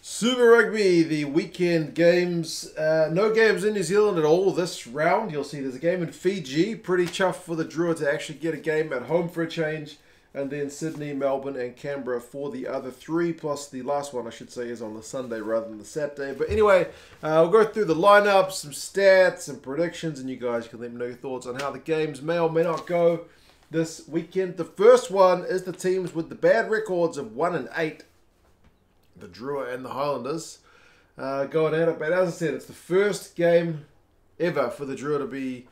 Super Rugby, the weekend games. No games in New Zealand at all this round. You'll see there's a game in Fiji. Pretty chuffed for the Drua to actually get a game at home for a change. And then Sydney, Melbourne and Canberra for the other three. Plus the last one, I should say, is on the Sunday rather than the Saturday. But anyway, we'll go through the lineups, some stats and predictions. And you guys can let me know your thoughts on how the games may or may not go this weekend. The first one is the teams with the bad records of 1 and 8. The Drua and the Highlanders going at it. But as I said, it's the first game ever for the Drua to be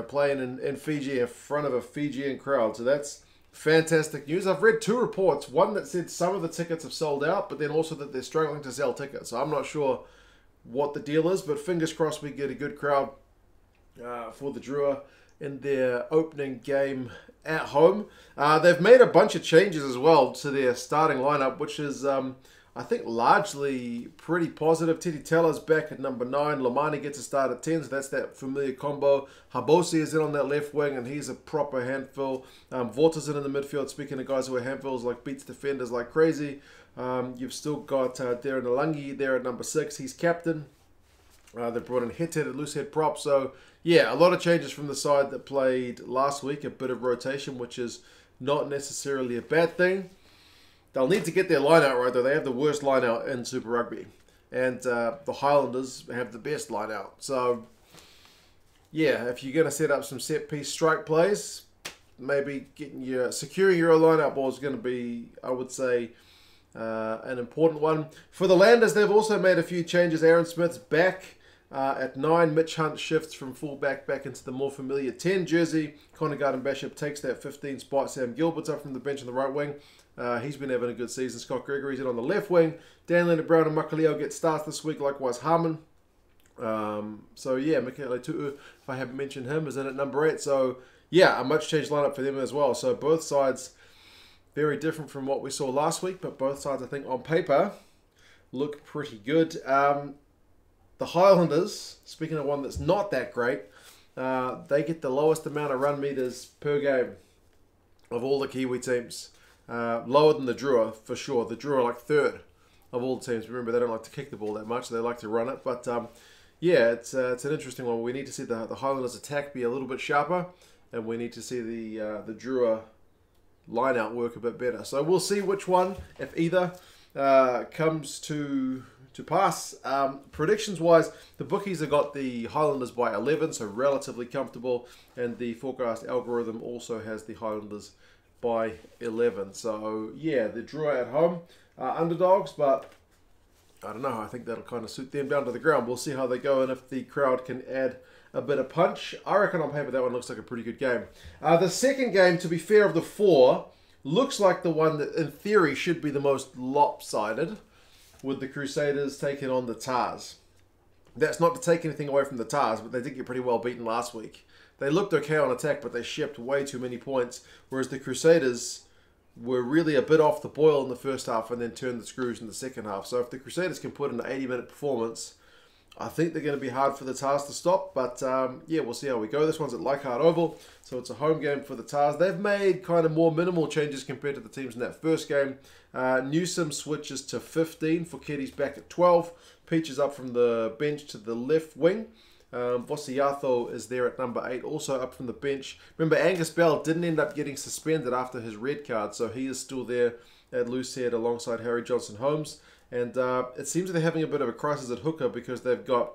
playing in Fiji in front of a Fijian crowd. So that's fantastic news. I've read two reports. One that said some of the tickets have sold out, but then also that they're struggling to sell tickets. So I'm not sure what the deal is, but fingers crossed we get a good crowd for the Drua in their opening game at home. They've made a bunch of changes as well to their starting lineup, which is, I think, largely pretty positive. Titi Tella's back at number 9. Lomani gets a start at 10, so that's that familiar combo. Habosi is in on that left wing, and he's a proper handful. Vorta's in the midfield. Speaking of guys who are handfuls, like beats defenders like crazy. You've still got Darren Alangi there at number 6. He's captain. They brought in Hit at loose head prop. So, yeah, a lot of changes from the side that played last week. A bit of rotation, which is not necessarily a bad thing. They'll need to get their line out right, though. They have the worst line out in Super Rugby. And the Highlanders have the best line out. So, yeah, if you're going to set up some set-piece strike plays, maybe securing your line out ball is going to be, I would say, an important one. For the Landers, they've also made a few changes. Aaron Smith's back at 9. Mitch Hunt shifts from fullback back into the more familiar 10 jersey. Connor Garden-Bishop takes that 15 spot. Sam Gilbert's up from the bench on the right wing. He's been having a good season. Scott Gregory's in on the left wing. Dan Leonard-Brown and Makaleo get starts this week. Likewise, Harmon. So, yeah, Michael Tu'u, if I haven't mentioned him, is in at number 8. So, yeah, a much changed lineup for them as well. So, both sides very different from what we saw last week, but both sides, I think, on paper, look pretty good. The Highlanders, speaking of one that's not that great, they get the lowest amount of run meters per game of all the Kiwi teams. Lower than the Drua, for sure. The Drua are like 3rd of all the teams. Remember, they don't like to kick the ball that much. They like to run it. But, yeah, it's an interesting one. We need to see the Highlanders' attack be a little bit sharper, and we need to see the Drua line out work a bit better. So we'll see which one, if either, comes to pass. Predictions wise, the bookies have got the Highlanders by 11, so relatively comfortable, and the forecast algorithm also has the Highlanders by 11. So yeah, the Drua at home are underdogs, but I don't know, I think that'll kind of suit them down to the ground. We'll see how they go and if the crowd can add a bit of punch. I reckon on paper that one looks like a pretty good game. The second game, to be fair, of the 4, looks like the one that in theory should be the most lopsided, with the Crusaders taking on the Tars. That's not to take anything away from the Tars, but they did get pretty well beaten last week. They looked okay on attack, but they shipped way too many points, whereas the Crusaders were really a bit off the boil in the first half and then turned the screws in the second half. So if the Crusaders can put in an 80-minute performance, I think they're going to be hard for the Tars to stop, but yeah, we'll see how we go. This one's at Leichhardt Oval, so it's a home game for the Tars. They've made kind of more minimal changes compared to the teams in that first game. Newsom switches to 15 for Keddy's back at 12. Peach is up from the bench to the left wing. Vosiatho is there at number 8, also up from the bench. Remember, Angus Bell didn't end up getting suspended after his red card, so he is still there at loose head alongside Harry Johnson-Holmes. And it seems that they're having a bit of a crisis at hooker because they've got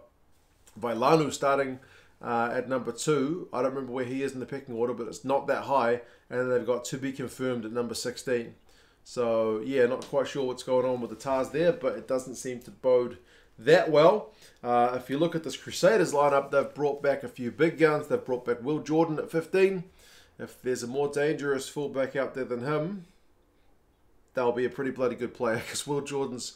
Vailanu starting at number 2. I don't remember where he is in the pecking order, but it's not that high. And then they've got to be confirmed at number 16. So, yeah, not quite sure what's going on with the Tars there, but it doesn't seem to bode that well. If you look at this Crusaders lineup, they've brought back a few big guns. They've brought back Will Jordan at 15. If there's a more dangerous fullback out there than him, they'll be a pretty bloody good player, because Will Jordan's,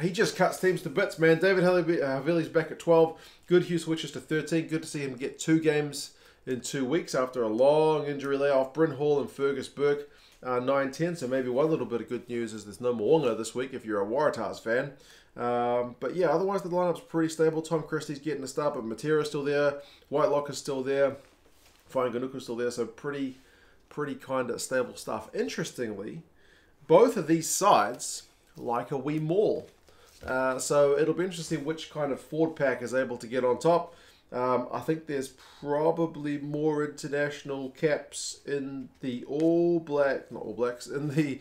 he just cuts teams to bits, man. David Havili's back at 12. Goodhue switches to 13. Good to see him get 2 games in 2 weeks after a long injury layoff. Bryn Hall and Fergus Burke 9-10. So maybe one little bit of good news is there's no Moana this week if you're a Waratahs fan. But yeah, otherwise the lineup's pretty stable. Tom Christie's getting a start, but Matera's still there. Whitelock is still there. Fainganuku's still there. So pretty kind of stable stuff. Interestingly, both of these sides like a wee mall. So it'll be interesting which kind of forward pack is able to get on top. I think there's probably more international caps in the in the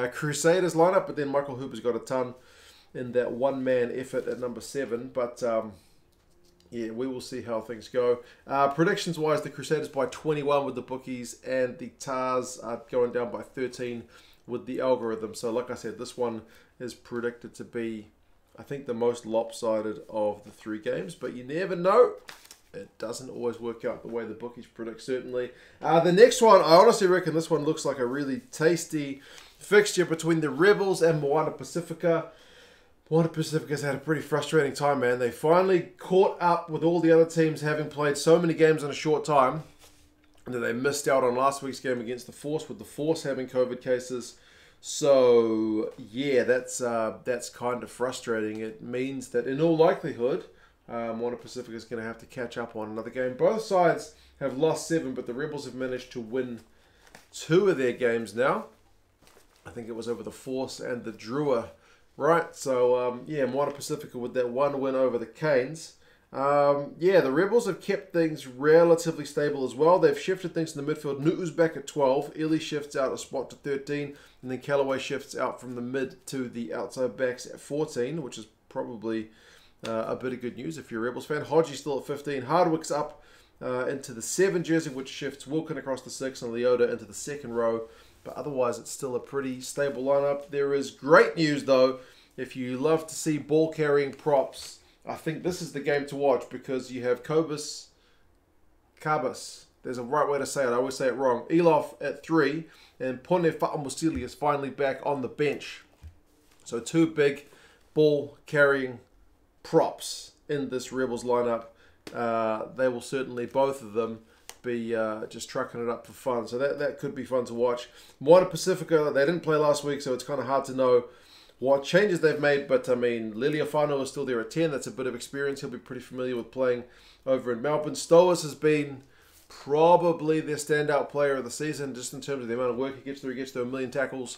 Crusaders lineup, but then Michael Hooper's got a ton in that one-man effort at number 7. But yeah, we will see how things go. Predictions-wise, the Crusaders by 21 with the bookies, and the Tars are going down by 13 with the algorithm. So like I said, this one is predicted to be, I think, the most lopsided of the 3 games, but you never know. It doesn't always work out the way the bookies predict, certainly. The next one, I honestly reckon this one looks like a really tasty fixture between the Rebels and Moana Pasifika. Moana Pacifica's had a pretty frustrating time, man. They finally caught up with all the other teams having played so many games in a short time, and then they missed out on last week's game against the Force, with the Force having COVID cases. So yeah, that's kind of frustrating. It means that in all likelihood, Moana Pacifica is going to have to catch up on another game. Both sides have lost 7, but the Rebels have managed to win 2 of their games now. I think it was over the Force and the Drua, right? So yeah, Moana Pacifica with that 1 win over the Canes. Yeah, the Rebels have kept things relatively stable as well. They've shifted things in the midfield. Nu'u's back at 12. Ili shifts out a spot to 13. And then Callaway shifts out from the mid to the outside backs at 14, which is probably a bit of good news if you're a Rebels fan. Hodgie's still at 15. Hardwick's up into the 7 jersey, which shifts Wilkin across the 6 and Leota into the 2nd row. But otherwise, it's still a pretty stable lineup. There is great news, though. If you love to see ball-carrying props, I think this is the game to watch, because you have Cabus. There's a right way to say it. I always say it wrong. Elof at 3, and Pone Fa'amusili is finally back on the bench. So 2 big ball-carrying props in this Rebels lineup. They will certainly, both of them, be just trucking it up for fun. So that could be fun to watch. Moana Pacifica, they didn't play last week, so it's kind of hard to know what changes they've made, but I mean, Liliafano is still there at 10. That's a bit of experience. He'll be pretty familiar with playing over in Melbourne. Stowers has been probably their standout player of the season, just in terms of the amount of work he gets through. He gets through 1 million tackles.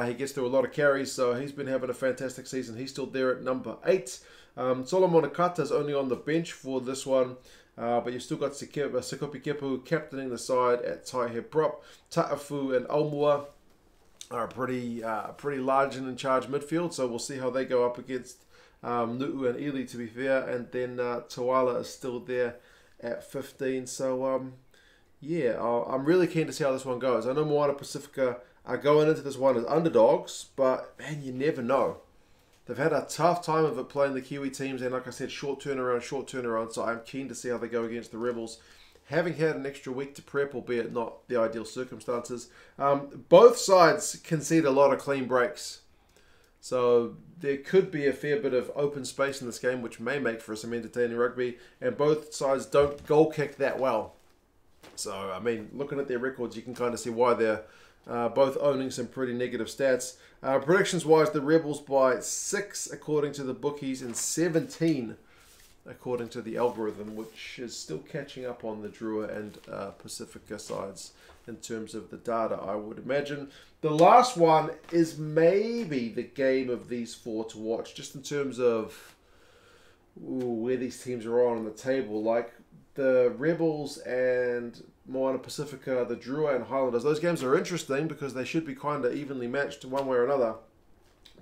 He gets through a lot of carries, so he's been having a fantastic season. He's still there at number 8. Solomon Akata is only on the bench for this one, but you've still got Sekopi Kepu captaining the side at tight head prop. Ta'afu and Aumua are pretty large and in charge midfield, so we'll see how they go up against Nu'u and Ili, to be fair. And then Tawala is still there at 15. So yeah, I'm really keen to see how this one goes. I know Moana Pacifica are going into this one as underdogs, but man, you never know. They've had a tough time of it playing the Kiwi teams, and like I said, short turnaround. So I'm keen to see how they go against the Rebels, having had an extra week to prep, albeit not the ideal circumstances. Both sides concede a lot of clean breaks. So there could be a fair bit of open space in this game, which may make for some entertaining rugby. And both sides don't goal kick that well. So, I mean, looking at their records, you can kind of see why they're both owning some pretty negative stats. Predictions-wise, the Rebels by 6, according to the bookies, and 17, according to the algorithm, which is still catching up on the Drua and Pasifika sides in terms of the data, I would imagine. The last one is maybe the game of these 4 to watch, just in terms of where these teams are on the table. Like the Rebels and Moana Pacifica, the Drua and Highlanders, those games are interesting because they should be kind of evenly matched one way or another,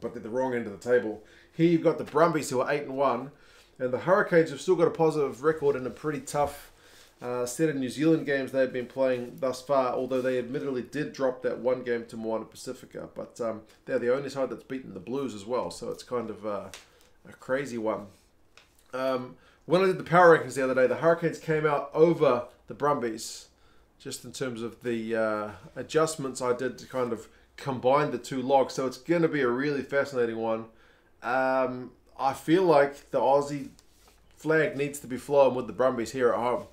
but they're the wrong end of the table. Here you've got the Brumbies, who are 8-1, and the Hurricanes have still got a positive record in a pretty tough set of New Zealand games they've been playing thus far, although they admittedly did drop that 1 game to Moana Pacifica. But they're the only side that's beaten the Blues as well, so it's kind of a crazy one. When I did the power rankings the other day, the Hurricanes came out over the Brumbies, just in terms of the adjustments I did to kind of combine the 2 logs. So it's going to be a really fascinating one. I feel like the Aussie flag needs to be flown with the Brumbies here at home.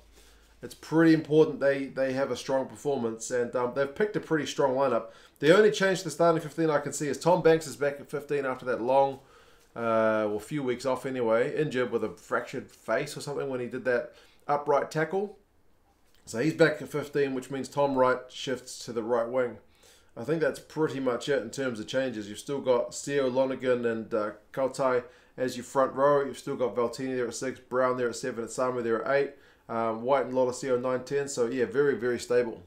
It's pretty important they have a strong performance, and they've picked a pretty strong lineup. The only change to the starting 15 I can see is Tom Banks is back at 15 after that long, well, few weeks off anyway, injured with a fractured face or something when he did that upright tackle. So he's back at 15, which means Tom Wright shifts to the right wing. I think that's pretty much it in terms of changes. You've still got Seo, Lonergan, and Kautai as your front row. You've still got Valtini there at 6, Brown there at 7, and Samu there at 8. White and Lolosio 9, 10. So yeah, very, very stable,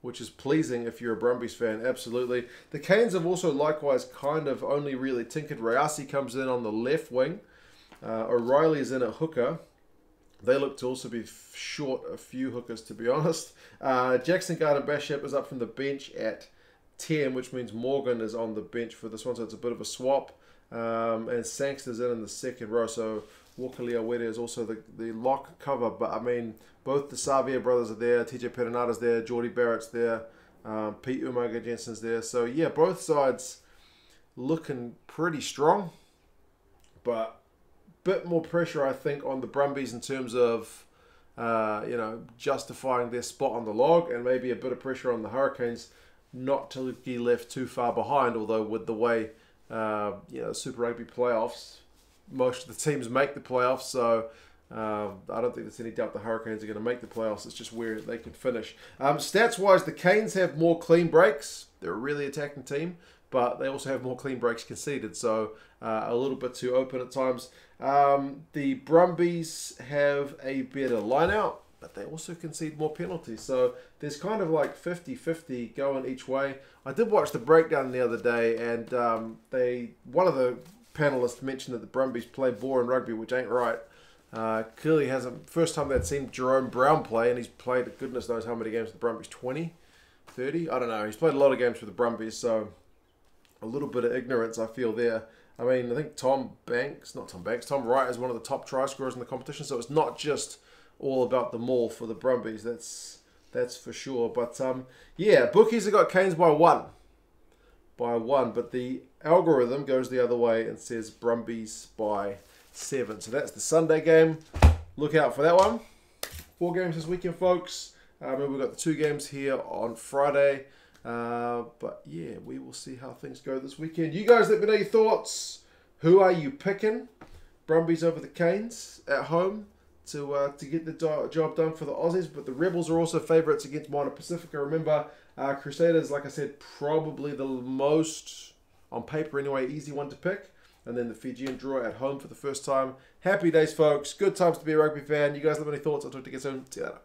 which is pleasing if you're a Brumbies fan, absolutely. The Canes have also likewise kind of only really tinkered. Rayasi comes in on the left wing. O'Reilly's in at hooker. They look to also be short a few hookers, to be honest. Jackson Garden-Basham is up from the bench at 10, which means Morgan is on the bench for this one, so it's a bit of a swap. And Sangster's in the second row, so Walker Leawete is also the lock cover. But I mean, both the Savia brothers are there, TJ Perenata's there, Geordie Barrett's there, Pete Umaga Jensen's there. So yeah, both sides looking pretty strong, but bit more pressure, I think, on the Brumbies in terms of you know, justifying their spot on the log, and maybe a bit of pressure on the Hurricanes not to be left too far behind. Although with the way you know, Super Rugby playoffs, most of the teams make the playoffs, so I don't think there's any doubt the Hurricanes are going to make the playoffs. It's just where they can finish. Stats-wise, the Canes have more clean breaks. They're a really attacking team, but they also have more clean breaks conceded, so a little bit too open at times. The Brumbies have a better line-out, but they also concede more penalties. So there's kind of like 50-50 going each way. I did watch the breakdown the other day, and one of the panelists mentioned that the Brumbies play boring rugby, which ain't right. Clearly hasn't. First time they'd seen Jerome Brown play, and he's played goodness knows how many games with the Brumbies, 20, 30? I don't know. He's played a lot of games with the Brumbies, so a little bit of ignorance I feel there. I mean, I think Tom Wright is one of the top try scorers in the competition, so it's not just all about the maul for the Brumbies. That's for sure. But yeah, bookies have got Canes by one. But the algorithm goes the other way and says Brumbies by 7. So that's the Sunday game. Look out for that one. 4 games this weekend, folks. We've got the 2 games here on Friday. But yeah, we will see how things go this weekend. You guys let me know your thoughts. Who are you picking? Brumbies over the Canes at home to get the job done for the Aussies. But the Rebels are also favourites against Moana Pasifika. Remember, Crusaders, like I said, probably the most, on paper anyway, easy one to pick. And then the Fijian Drua at home for the first time. Happy days, folks. Good times to be a rugby fan. You guys let me know your thoughts. I'll talk to you again soon. See you later.